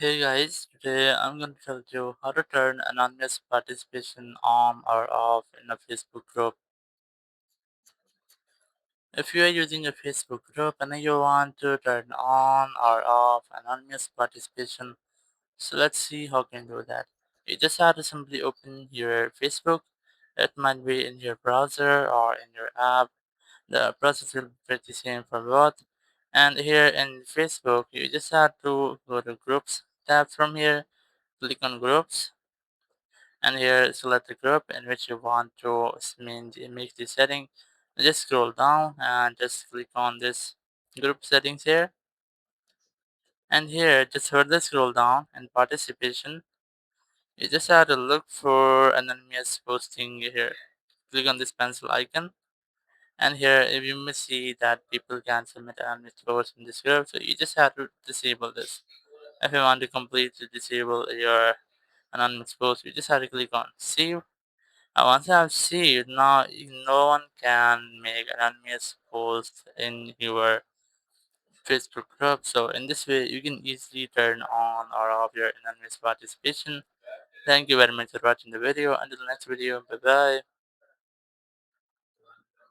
Hey guys, today I'm going to tell you how to turn anonymous participation on or off in a Facebook group. If you are using a Facebook group and you want to turn on or off anonymous participation, so let's see how you can do that. You just have to simply open your Facebook. It might be in your browser or in your app. The process will be pretty same for both. And here in Facebook, you just have to go to Groups tab from here, click on Groups, and here select the group in which you want to make the setting. Just scroll down and just click on this group settings here, and here just further scroll down and participation. You just have to look for anonymous posting here. Click on this pencil icon, and here if you may see that people can submit anonymous posts in this group, so you just have to disable this. If you want to completely disable your anonymous post, you just have to click on save. Once I have saved, now no one can make anonymous posts in your Facebook group. So in this way, you can easily turn on or off your anonymous participation. Thank you very much for watching the video. Until the next video, bye bye.